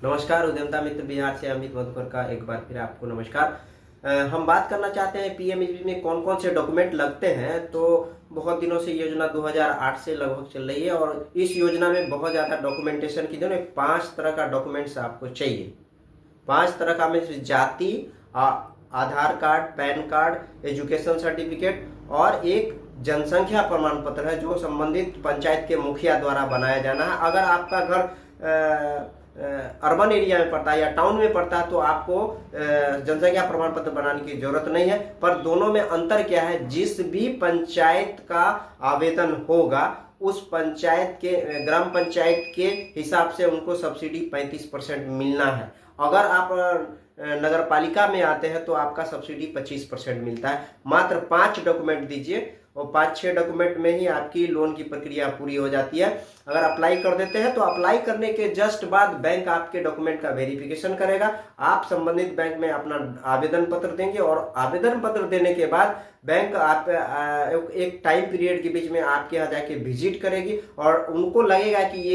नमस्कार उद्यमता मित्र बिहार से अमित मधुकर का एक बार फिर आपको नमस्कार। हम बात करना चाहते हैं पीएमएसबी में कौन कौन से डॉक्यूमेंट लगते हैं। तो बहुत दिनों से योजना 2008 से लगभग चल रही है और इस योजना में बहुत ज़्यादा डॉक्यूमेंटेशन की जरूरत है। 5 तरह का डॉक्यूमेंट्स आपको चाहिए। 5 तरह का में जाति, Aadhaar card, PAN card, education certificate और एक जनसंख्या प्रमाण पत्र है जो संबंधित पंचायत के मुखिया द्वारा बनाया जाना है। अगर आपका घर अर्बन एरिया में पड़ता है या टाउन में पड़ता है तो आपको जनसंख्या प्रमाण पत्र बनाने की जरूरत नहीं है। पर दोनों में अंतर क्या है, जिस भी पंचायत का आवेदन होगा उस पंचायत के ग्राम पंचायत के हिसाब से उनको सब्सिडी 35% मिलना है। अगर आप नगर पालिका में आते हैं तो आपका सब्सिडी 25% मिलता है। मात्र 5 डॉक्यूमेंट दीजिए और 5-6 डॉक्यूमेंट में ही आपकी लोन की प्रक्रिया पूरी हो जाती है। अगर अप्लाई कर देते हैं तो अप्लाई करने के जस्ट बाद बैंक आपके डॉक्यूमेंट का वेरिफिकेशन करेगा। आप संबंधित बैंक में अपना आवेदन पत्र देंगे और आवेदन पत्र देने के बाद बैंक आप एक टाइम पीरियड के बीच में आपके यहाँ जाके विजिट करेगी और उनको लगेगा कि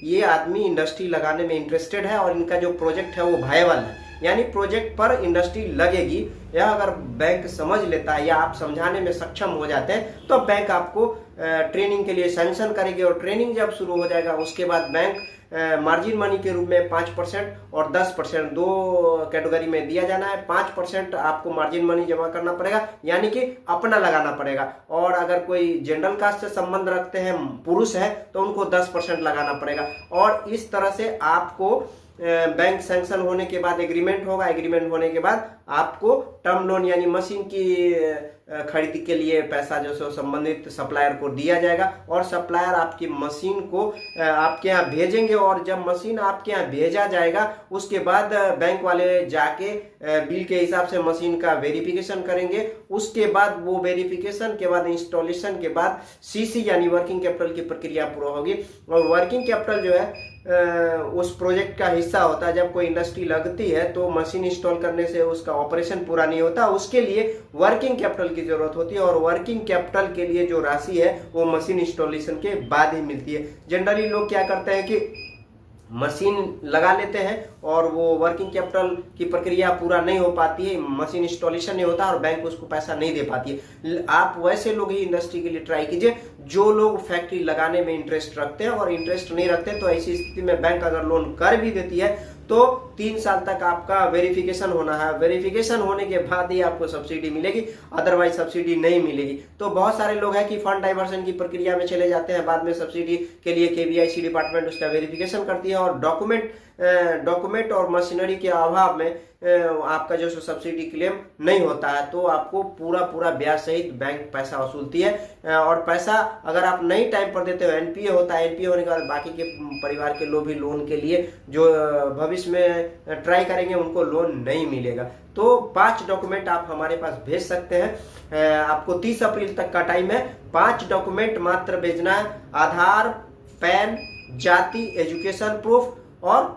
ये आदमी इंडस्ट्री लगाने में इंटरेस्टेड है और इनका जो प्रोजेक्ट है वो वायबल है, यानी प्रोजेक्ट पर इंडस्ट्री लगेगी। या अगर बैंक समझ लेता है या आप समझाने में सक्षम हो जाते हैं तो बैंक आपको ट्रेनिंग के लिए सैंक्शन करेगी और ट्रेनिंग जब शुरू हो जाएगा उसके बाद बैंक मार्जिन मनी के रूप में 5% और 10% दो कैटेगरी में दिया जाना है। 5% आपको मार्जिन मनी जमा करना पड़ेगा, यानी कि अपना लगाना पड़ेगा। और अगर कोई जनरल कास्ट से संबंध रखते हैं, पुरुष है, तो उनको 10% लगाना पड़ेगा। और इस तरह से आपको बैंक सैंक्शन होने के बाद एग्रीमेंट होगा। एग्रीमेंट होने के बाद आपको टर्म लोन यानी मशीन की खरीदी के लिए पैसा जो सो संबंधित सप्लायर को दिया जाएगा और सप्लायर आपकी मशीन को आपके यहाँ भेजेंगे। और जब मशीन आपके यहाँ भेजा जाएगा उसके बाद बैंक वाले जाके बिल के हिसाब से मशीन का वेरिफिकेशन करेंगे। उसके बाद वो वेरिफिकेशन के बाद इंस्टॉलेशन के बाद सीसी यानी वर्किंग कैपिटल की प्रक्रिया पूरा होगी। और वर्किंग कैपिटल जो है उस प्रोजेक्ट का हिस्सा होता है। जब कोई इंडस्ट्री लगती है तो मशीन इंस्टॉल करने से उसका ऑपरेशन पूरा नहीं होता, उसके लिए वर्किंग कैपिटल की जरूरत होती है। और वर्किंग कैपिटल के लिए जो राशि है वो मशीन इंस्टॉलेशन के बाद ही मिलती है। जनरली लोग क्या करते हैं कि मशीन लगा लेते हैं और वो वर्किंग कैपिटल की प्रक्रिया पूरा नहीं हो पाती है, मशीन इंस्टॉलेशन नहीं होता और बैंक उसको पैसा नहीं दे पाती है। आप वैसे लोग ही इंडस्ट्री के लिए ट्राई कीजिए जो लोग फैक्ट्री लगाने में इंटरेस्ट रखते हैं। और इंटरेस्ट नहीं रखते तो ऐसी स्थिति में बैंक अगर लोन कर भी देती है तो 3 साल तक आपका वेरिफिकेशन होना है। वेरिफिकेशन होने के बाद ही आपको सब्सिडी मिलेगी, अदरवाइज सब्सिडी नहीं मिलेगी। तो बहुत सारे लोग हैं कि फंड डाइवर्सन की प्रक्रिया में चले जाते हैं, बाद में सब्सिडी के लिए केवीआईसी डिपार्टमेंट उसका वेरिफिकेशन करती है और डॉक्यूमेंट और मशीनरी के अभाव में आपका जो सब्सिडी क्लेम नहीं होता है। तो आपको पूरा ब्याज सहित बैंक पैसा वसूलती है। और पैसा अगर आप नहीं टाइम पर देते हो, एनपीए होता है, एनपीए होने के बाद बाकी के परिवार के लोग भी लोन के लिए जो भविष्य में ट्राई करेंगे उनको लोन नहीं मिलेगा। तो 5 डॉक्यूमेंट आप हमारे पास भेज सकते हैं। आपको 30 अप्रैल तक का टाइम है। 5 डॉक्यूमेंट मात्र भेजना है, आधार, पैन, जाति, एजुकेशन प्रूफ और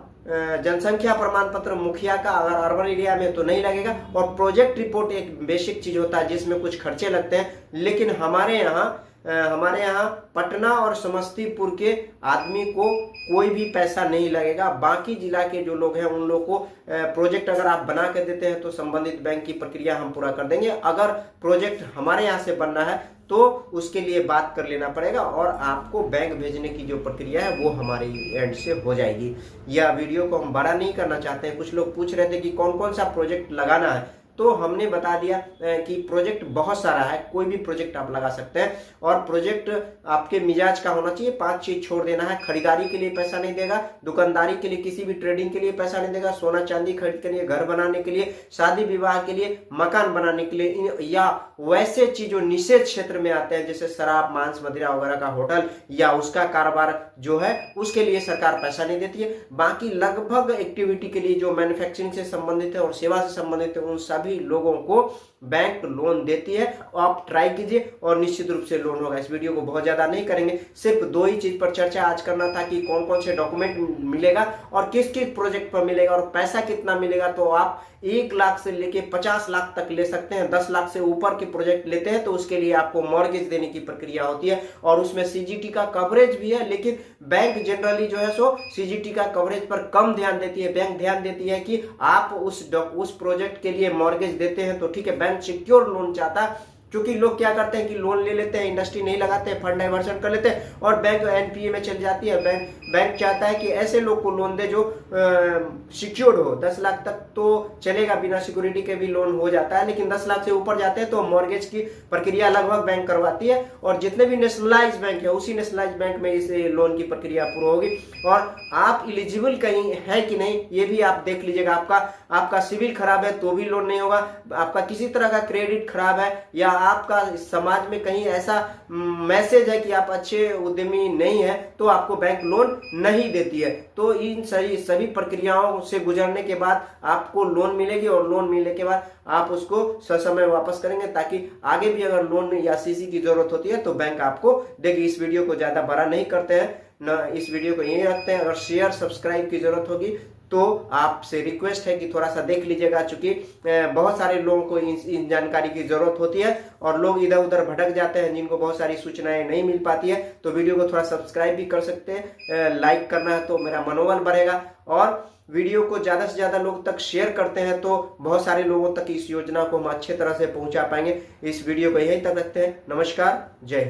जनसंख्या प्रमाण पत्र मुखिया का। अगर अर्बन एरिया में तो नहीं लगेगा। और प्रोजेक्ट रिपोर्ट एक बेसिक चीज होता है जिसमें कुछ खर्चे लगते हैं, लेकिन हमारे यहाँ पटना और समस्तीपुर के आदमी को कोई भी पैसा नहीं लगेगा। बाकी जिला के जो लोग हैं उन लोग को प्रोजेक्ट अगर आप बना के देते हैं तो संबंधित बैंक की प्रक्रिया हम पूरा कर देंगे। अगर प्रोजेक्ट हमारे यहाँ से बनना है तो उसके लिए बात कर लेना पड़ेगा और आपको बैंक भेजने की जो प्रक्रिया है वो हमारे एंड से हो जाएगी। यह वीडियो को हम बड़ा नहीं करना चाहते हैं। कुछ लोग पूछ रहे थे कि कौन कौन सा प्रोजेक्ट लगाना है, तो हमने बता दिया कि प्रोजेक्ट बहुत सारा है, कोई भी प्रोजेक्ट आप लगा सकते हैं। और प्रोजेक्ट आपके मिजाज का होना चाहिए। 5 चीज छोड़ देना है। खरीदारी के लिए पैसा नहीं देगा, दुकानदारी के लिए, किसी भी ट्रेडिंग के लिए पैसा नहीं देगा, सोना चांदी खरीद के लिए, घर बनाने के लिए, शादी विवाह के लिए, मकान बनाने के लिए, या वैसे चीज जो निषेध क्षेत्र में आते हैं जैसे शराब, मांस, मदिरा वगैरह का होटल या उसका कारोबार जो है उसके लिए सरकार पैसा नहीं देती है। बाकी लगभग एक्टिविटी के लिए जो मैन्युफैक्चरिंग से संबंधित है और सेवा से संबंधित है उन सभी सभी लोगों को बैंक लोन देती है। आप ट्राई कीजिए और निश्चित रूप से लोन होगा। इस वीडियो को बहुत ज्यादा नहीं करेंगे, सिर्फ 2 ही चीज पर चर्चा आज करना था कि कौन कौन से डॉक्यूमेंट मिलेगा और किस किस प्रोजेक्ट पर मिलेगा और पैसा कितना मिलेगा। तो आप 1 लाख से लेके 50 लाख तक ले सकते हैं। 10 लाख से ऊपर के प्रोजेक्ट लेते हैं तो उसके लिए आपको मॉर्गेज देने की प्रक्रिया होती है और उसमें सीजीटी का कवरेज भी है, लेकिन बैंक जनरली जो है सो सीजीटी का कवरेज पर कम ध्यान देती है। बैंक ध्यान देती है कि आप उस प्रोजेक्ट के लिए मॉर्गेज देते हैं तो ठीक है, बैंक सिक्योर लोन चाहता है। क्योंकि लोग क्या करते हैं कि लोन ले लेते हैं, इंडस्ट्री नहीं लगाते हैं, फंड डाइवर्शन कर लेते हैं और बैंक एनपीए में चल जाती है। बैंक चाहता है कि ऐसे लोग को लोन दे जो सिक्योर्ड हो। 10 लाख तक तो चलेगा, बिना सिक्योरिटी के भी लोन हो जाता है, लेकिन 10 लाख से ऊपर जाते हैं तो मॉर्गेज की प्रक्रिया लगभग बैंक करवाती है और जितने भी नेशनलाइज बैंक है उसी नेशनलाइज बैंक में इस लोन की प्रक्रिया पूरी होगी। और आप इलिजिबल कहीं है कि नहीं ये भी आप देख लीजिएगा। आपका सिविल खराब है तो भी लोन नहीं होगा, आपका किसी तरह का क्रेडिट खराब है या आपका समाज में कहीं ऐसा मैसेज है कि आप अच्छे उद्यमी नहीं है तो आपको बैंक लोन नहीं देती है। तो इन सभी प्रक्रियाओं से गुजरने के बाद आपको लोन मिलेगी और लोन मिलने के बाद आप उसको ससमय वापस करेंगे ताकि आगे भी अगर लोन या सीसी की जरूरत होती है तो बैंक आपको देगी। इस वीडियो को ज्यादा बड़ा नहीं करते हैं ना, इस वीडियो को यहीं रखते हैं। अगर शेयर सब्सक्राइब की जरूरत होगी तो आपसे रिक्वेस्ट है कि थोड़ा सा देख लीजिएगा, चूंकि बहुत सारे लोगों को इन जानकारी की जरूरत होती है और लोग इधर उधर भटक जाते हैं जिनको बहुत सारी सूचनाएं नहीं मिल पाती है। तो वीडियो को थोड़ा सब्सक्राइब भी कर सकते हैं, लाइक करना है तो मेरा मनोबल बढ़ेगा और वीडियो को ज्यादा से ज्यादा लोग तक शेयर करते हैं तो बहुत सारे लोगों तक इस योजना को हम अच्छे तरह से पहुंचा पाएंगे। इस वीडियो को यहीं तक रखते हैं। नमस्कार, जय हिंद।